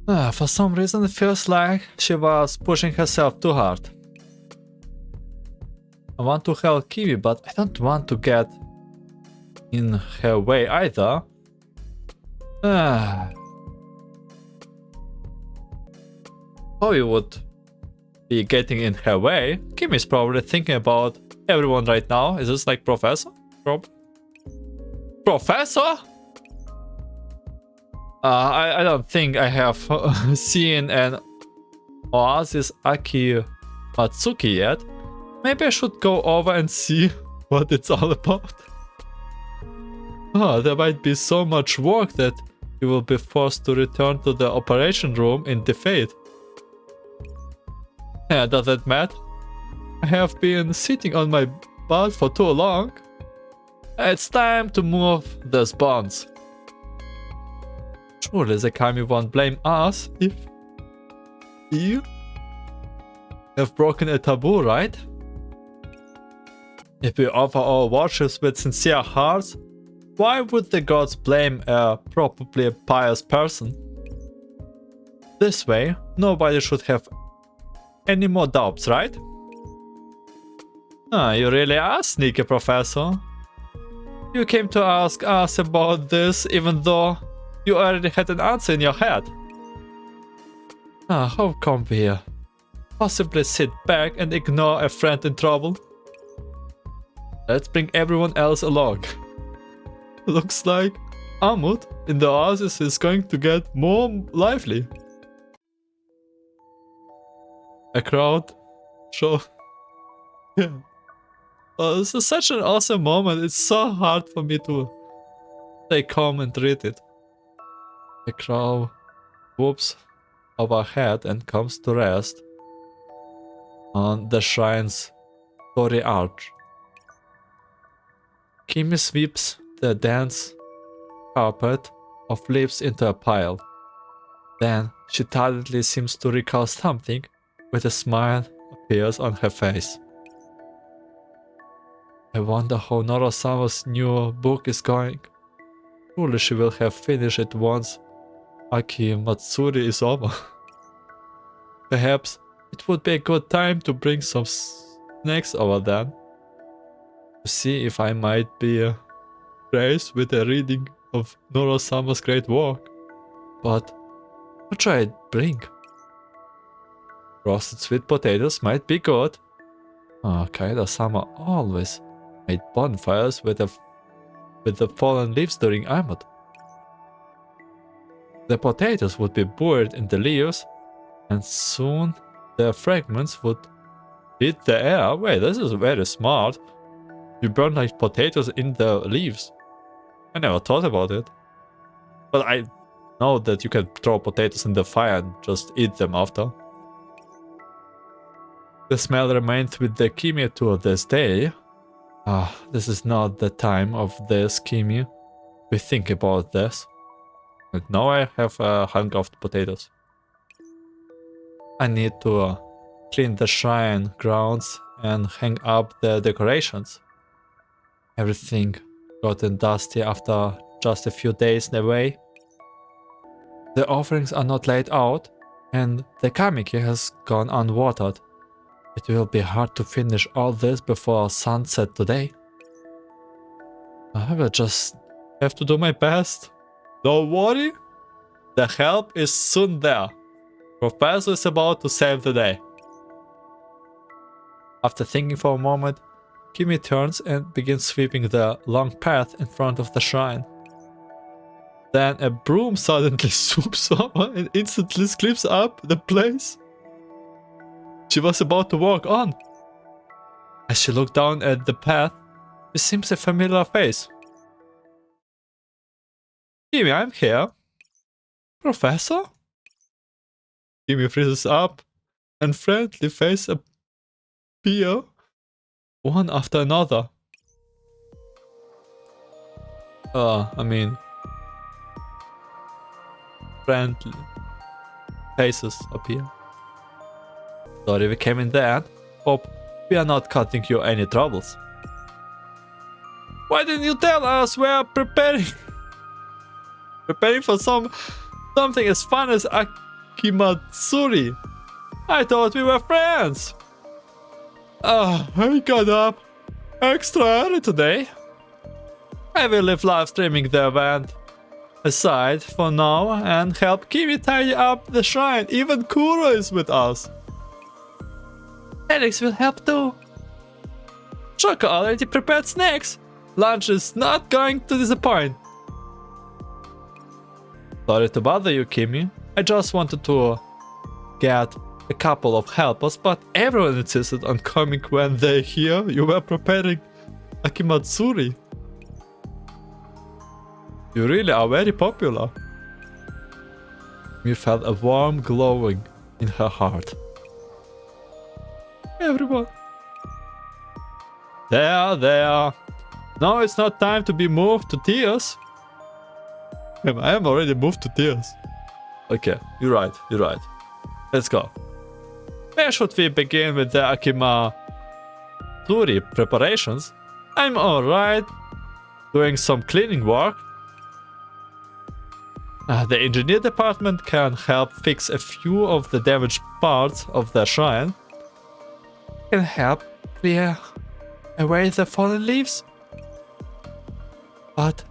For some reason it feels like she was pushing herself too hard. I want to help Kimie, but I don't want to get in her way either. Bobby would be getting in her way. Kimie is probably thinking about everyone right now. Is this like Professor? Professor? I don't think I have seen an Oasis Aki Matsuki yet. Maybe I should go over and see what it's all about. There might be so much work that you will be forced to return to the operation room in defeat. Does that matter? I have been sitting on my butt for too long. It's time to move those bonds. Surely the Kimie won't blame us if you have broken a taboo, right? If we offer our worships with sincere hearts, why would the gods blame a probably pious person? This way, nobody should have any more doubts, right? You really are sneaky, Professor. You came to ask us about this even though you already had an answer in your head. How come we possibly sit back and ignore a friend in trouble? Let's bring everyone else along. Looks like Amut in the Oasis is going to get more lively. A crowd show. Yeah. This is such an awesome moment. It's so hard for me to stay calm and read it. The crow whoops overhead and comes to rest on the shrine's story arch. Kimie sweeps the dense carpet of leaves into a pile. Then she tiredly seems to recall something, with a smile appears on her face. I wonder how Nora-sama's new book is going. Surely she will have finished it once Aki Matsuri is over. Perhaps it would be a good time to bring some snacks over then. To see if I might be graced with a reading of Nora-sama's great work. But what should I bring? Roasted sweet potatoes might be good. Kaida-sama always made bonfires with the fallen leaves during Amut. The potatoes would be buried in the leaves, and soon the fragments would hit the air. Wait, this is very smart. You burn like potatoes in the leaves. I never thought about it. But I know that you can throw potatoes in the fire and just eat them after. The smell remains with the Kimie to this day. This is not the time of this, Kimie. We think about this. And now I have a hunger of potatoes. I need to clean the shrine grounds and hang up the decorations. Everything gotten dusty after just a few days away. The offerings are not laid out, and the kamiki has gone unwatered. It will be hard to finish all this before sunset today. I will just have to do my best. Don't worry, the help is soon there. Professor is about to save the day. After thinking for a moment, Kimie turns and begins sweeping the long path in front of the shrine. Then a broom suddenly swoops over and instantly sweeps up the place she was about to walk on. As she looked down at the path, it seems a familiar face. Kimie, I'm here. Professor? Kimie freezes up, and friendly faces appear one after another. Friendly faces appear. Sorry we came in there. Hope we are not causing you any troubles. Why didn't you tell us? We are preparing for something as fun as Akimatsuri. I thought we were friends. I got up extra early today. I will leave live streaming the event aside for now and help Kimie tidy up the shrine. Even Kuro is with us. Alex will help too. Choco already prepared snacks. Lunch is not going to disappoint. Sorry to bother you, Kimie. I just wanted to get a couple of helpers, but everyone insisted on coming when they hear you were preparing Akimatsuri. You really are very popular. We felt a warm glowing in her heart. Everyone. There. Now it's not time to be moved to tears. I am already moved to tears. Okay, you're right. Let's go. Where should we begin with the Akimatsuri preparations? I'm alright. Doing some cleaning work. The engineer department can help fix a few of the damaged parts of the shrine. Can help clear away the fallen leaves. But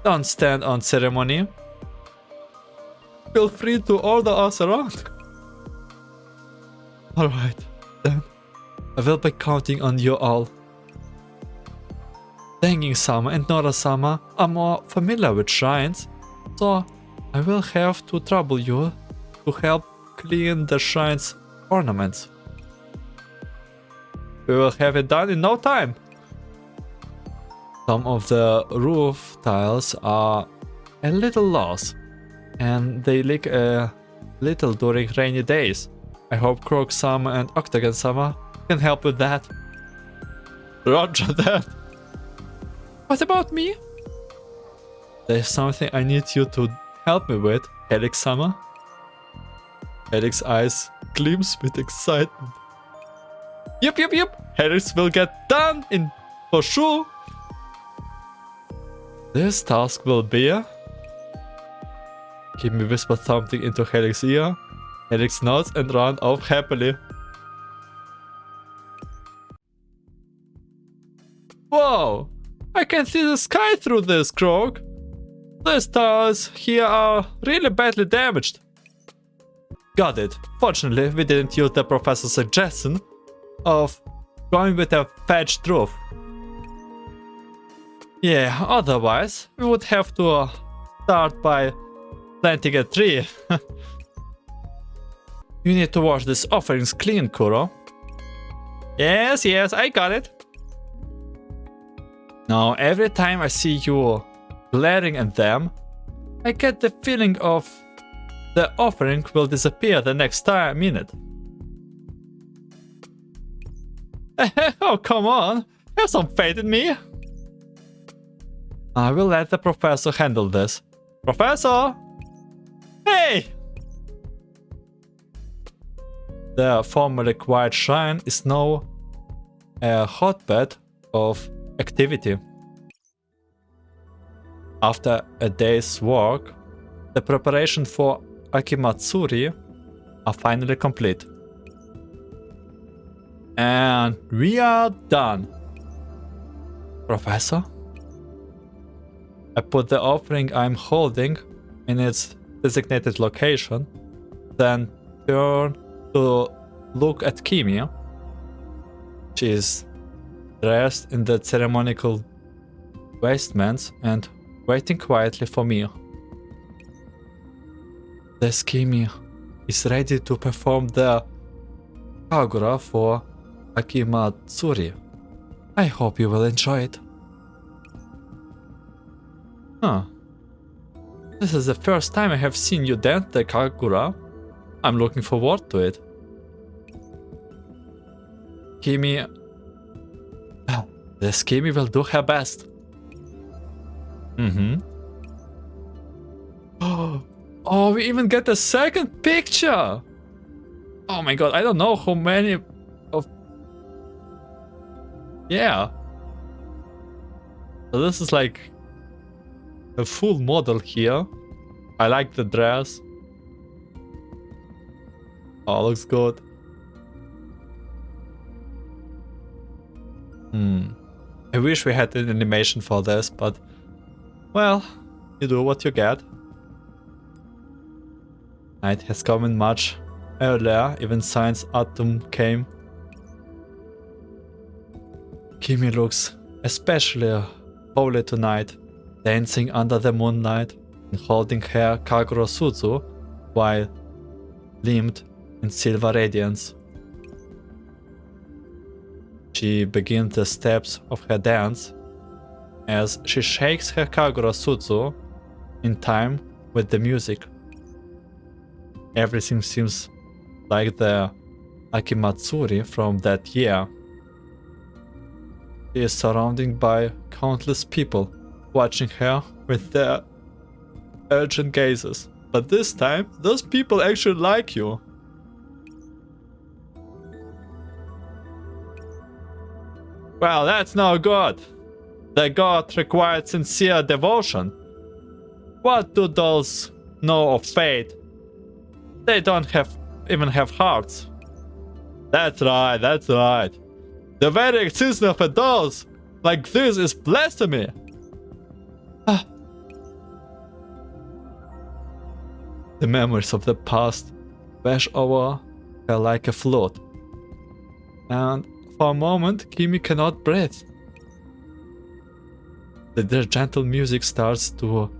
don't stand on ceremony. Feel free to order us around. Alright, then. I will be counting on you all. Zangyin-sama and Nora-sama are more familiar with shrines, so I will have to trouble you to help clean the shrine's ornaments. We will have it done in no time. Some of the roof tiles are a little loose, and they leak a little during rainy days. I hope Croak-sama and Octagon-sama can help with that. Roger that. What about me? There's something I need you to help me with, Helix-sama. Helix's eyes gleams with excitement. Yep. Helix will get done in for sure. This task will be... Kimie whispers something into Helix's ear. Helix nods and runs off happily. Whoa! I can see the sky through this, Croak. The stars here are really badly damaged. Got it. Fortunately, we didn't use the professor's suggestion of going with a thatched roof. Yeah, otherwise, we would have to start by planting a tree. You need to wash these offerings clean, Kuro. Yes, I got it. Now, every time I see you glaring at them, I get the feeling of the offering will disappear the next minute. Oh, come on. Have some faith in me. I will let the professor handle this. Professor! Hey! The formerly quiet shrine is now a hotbed of activity. After a day's work, the preparation for Akimatsuri are finally complete. And we are done. Professor? I put the offering I'm holding in its designated location, then turn to look at Kimie. She is dressed in the ceremonial vestments and waiting quietly for me. This Kimie is ready to perform the kagura for Akimatsuri. I hope you will enjoy it. Huh. This is the first time I have seen you dance the kagura. I'm looking forward to it. Kimie... This Kimie will do her best. Oh, we even get a second picture! Oh my god, I don't know how many of... Yeah. So this is like a full model here. I like the dress. Oh, looks good. I wish we had an animation for this, but well, you do what you get. Night has come in much earlier, even since autumn came. Kimie looks especially holy tonight, dancing under the moonlight and holding her Kagura Suzu while limned in silver radiance. She begins the steps of her dance as she shakes her Kagura Suzu in time with the music. Everything seems like the Akimatsuri from that year. She is surrounded by countless people watching her with their urgent gazes. But this time, those people actually like you. Well, that's no good. The god required sincere devotion. What do dolls know of fate? They don't even have hearts. That's right, that's right. The very existence of a dolls like this is blasphemy. The memories of the past wash over her like a flood. And for a moment, Kimie cannot breathe. The gentle music starts to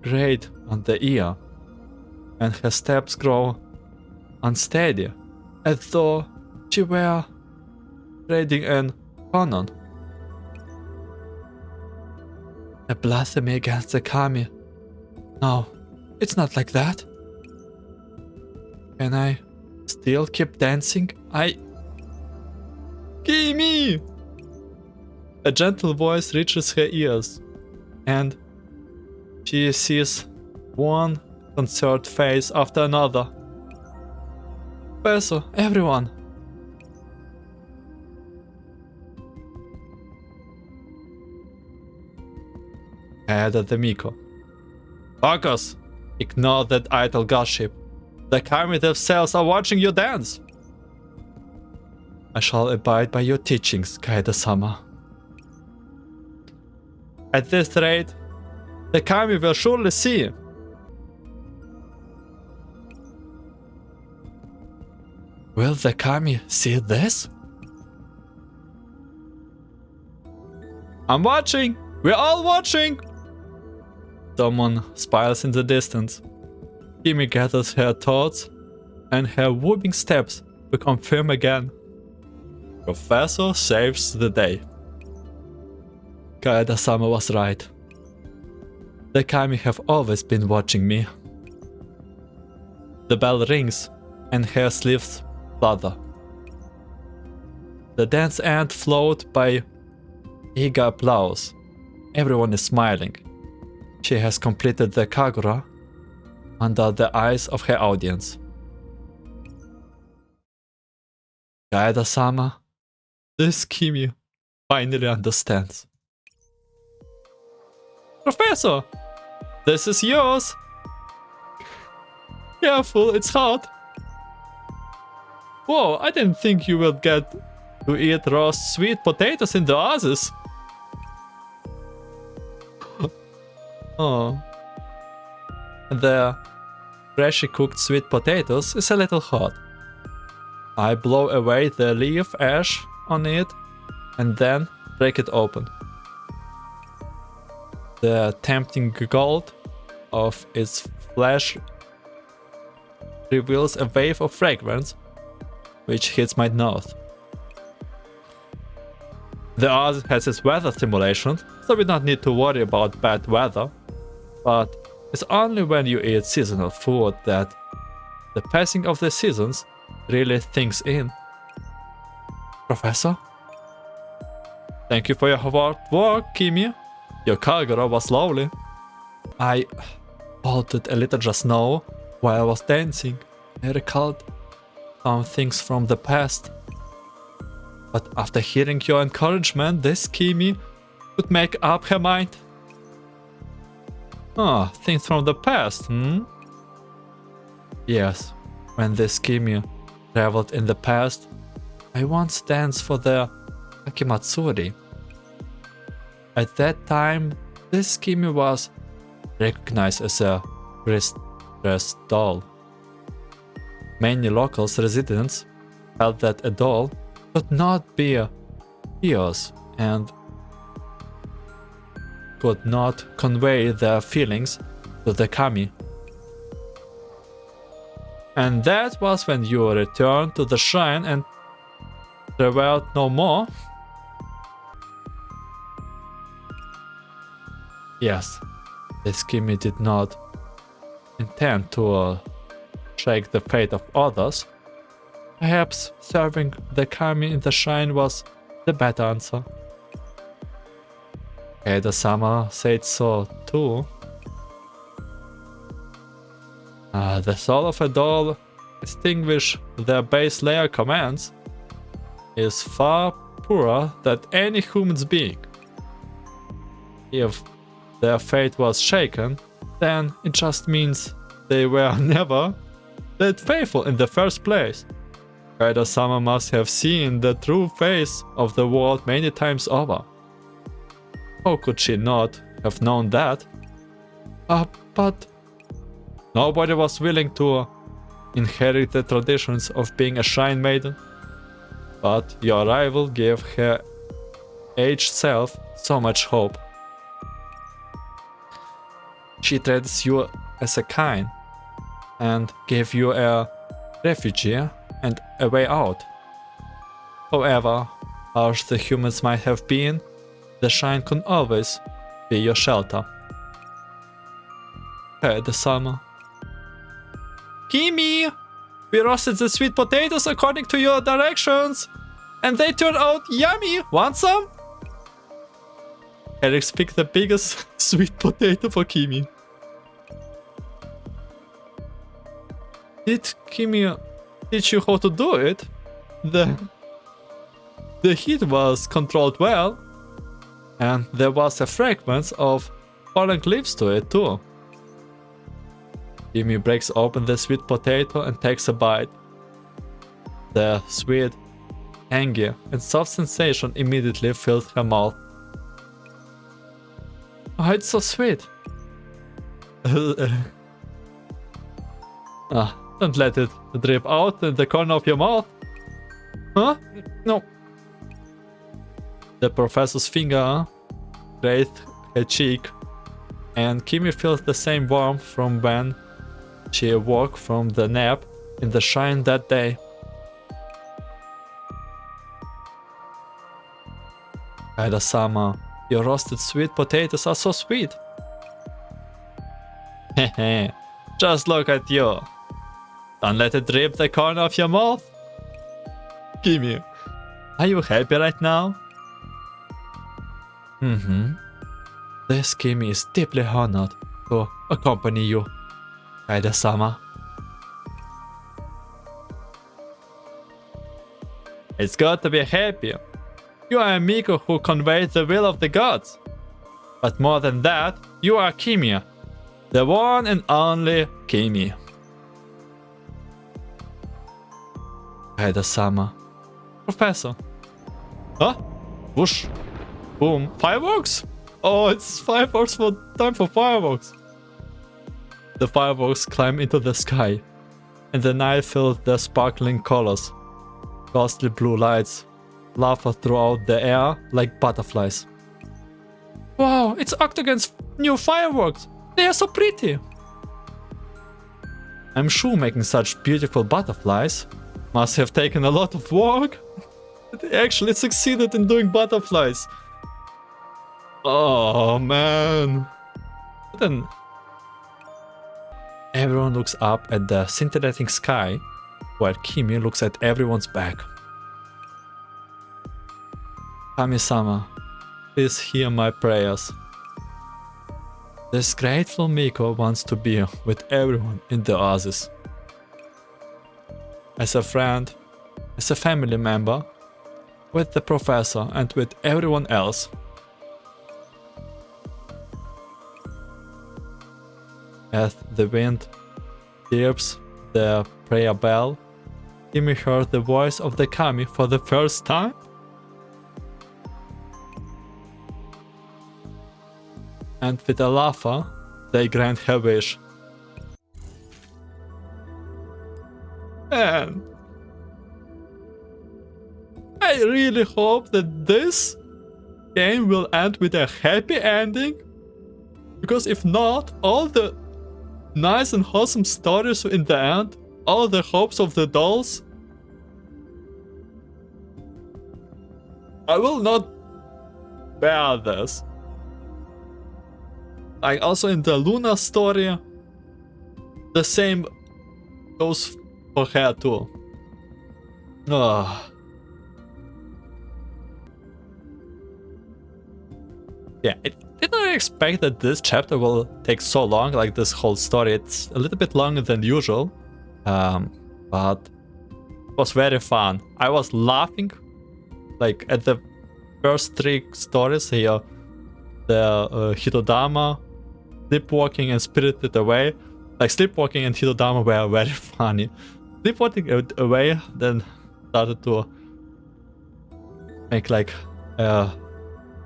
grate on the ear, and her steps grow unsteady, as though she were reading an canon. A blasphemy against the kami. No, it's not like that. Can I still keep dancing? Kimie! A gentle voice reaches her ears, and she sees one concerned face after another. Professor, everyone! Added the Miko. Focus! Ignore that idle gossip. The Kami themselves are watching you dance. I shall abide by your teachings, Kaeda-sama. At this rate, the Kami will surely see. Will the Kami see this? I'm watching! We're all watching! Someone smiles in the distance. Kimie gathers her thoughts, and her whooping steps become firm again. Professor saves the day. Kaeda-sama was right. The Kami have always been watching me. The bell rings, and her sleeves flutter. The dance ends followed by eager applause. Everyone is smiling. She has completed the Kagura under the eyes of her audience. Kaeda-sama, this Kimie finally understands. Professor, this is yours. Careful, it's hot. Whoa, I didn't think you would get to eat roast sweet potatoes in the Oasis. Oh. The freshly cooked sweet potatoes is a little hot. I blow away the leaf ash on it and then break it open. The tempting gold of its flesh reveals a wave of fragrance which hits my nose. The Oasis has its weather simulation, so we don't need to worry about bad weather. But it's only when you eat seasonal food that the passing of the seasons really sinks in. Professor? Thank you for your hard work, Kimie. Your Kagura was lovely. I halted a little just now while I was dancing. I recalled some things from the past. But after hearing your encouragement, this Kimie could make up her mind. Ah, things from the past, hmm? Yes, when this Kimie traveled in the past, I once danced for the Akimatsuri. At that time, this Kimie was recognized as a distressed doll. Many local residents felt that a doll could not be yours and could not convey their feelings to the kami. And that was when you returned to the shrine and traveled no more? Yes, this Kimie did not intend to shake the fate of others. Perhaps serving the kami in the shrine was the better answer. The-sama said so too. The soul of a doll, extinguish their base layer commands, is far poorer than any human's being. If their fate was shaken, then it just means they were never that faithful in the first place. The-sama must have seen the true face of the world many times over. How could she not have known that? But nobody was willing to inherit the traditions of being a shrine maiden. But your arrival gave her aged self so much hope. She treats you as a kind and gave you a refugee and a way out. However harsh the humans might have been, the shrine can always be your shelter. The-sama. Kimie! We roasted the sweet potatoes according to your directions, and they turned out yummy! Want some? Alex picked the biggest sweet potato for Kimie. Did Kimie teach you how to do it? The heat was controlled well, and there was a fragrance of falling leaves to it too. Kimie breaks open the sweet potato and takes a bite. The sweet, tangy, and soft sensation immediately fills her mouth. Oh, it's so sweet. Don't let it drip out in the corner of your mouth. Huh? No. The professor's finger grazed her cheek, and Kimie feels the same warmth from when she awoke from the nap in the shrine that day. The-sama, your roasted sweet potatoes are so sweet. Hehe, just look at you. Don't let it drip the corner of your mouth. Kimie, are you happy right now? This Kimie is deeply honored to accompany you, the-sama. It's good to be happy. You are a Miku who conveys the will of the gods. But more than that, you are Kimie, the one and only Kimie. The-sama. Professor. Huh? Whoosh. Boom. Fireworks? Oh, it's fireworks for time for fireworks. The fireworks climb into the sky, and the night fills their sparkling colors. Ghostly blue lights flutter throughout the air like butterflies. Wow, it's Octagon's new fireworks. They are so pretty. I'm sure making such beautiful butterflies must have taken a lot of work. They actually succeeded in doing butterflies. Oh man. Then everyone looks up at the scintillating sky, while Kimie looks at everyone's back. Kami-sama, please hear my prayers. This grateful Miko wants to be with everyone in the Oasis. As a friend, as a family member, with the professor and with everyone else. As the wind dips the prayer bell, Kimie heard the voice of the kami for the first time. And with a laughter, they grant her wish. And I really hope that this game will end with a happy ending, because if not, all the nice and wholesome stories in the end, all the hopes of the dolls, I will not bear this. Like also in the Luna story, the same goes for her too. Ugh. Yeah, I didn't expect that this chapter will take so long, like this whole story. It's a little bit longer than usual, but it was very fun. I was laughing, like at the first 3 stories here, the Hitodama, Sleepwalking and Spirited Away. Like Sleepwalking and Hitodama were very funny. Sleepwalking Away then started to make like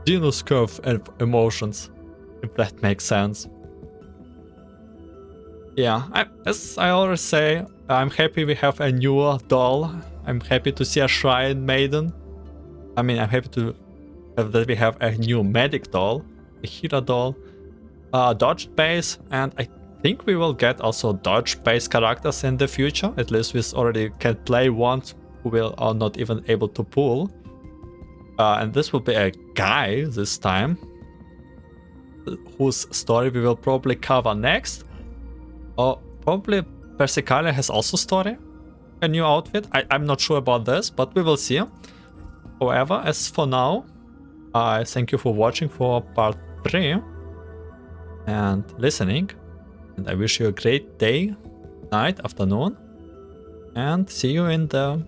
Genus curve and emotions, if that makes sense. Yeah, as I always say, I'm happy we have a new doll. I'm happy to see a Shrine Maiden. I mean, I'm happy to have that we have a new Medic doll, a Hira doll, Dodge base, and I think we will get also Dodge base characters in the future. At least we already can play ones who are not even able to pull. And this will be a guy this time, whose story we will probably cover next. Or probably Persicalia has also story, a new outfit. I'm not sure about this, but we will see. However, as for now, I thank you for watching for part 3 and listening. And I wish you a great day, night, afternoon. And see you in the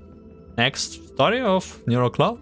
next story of Neurocloud.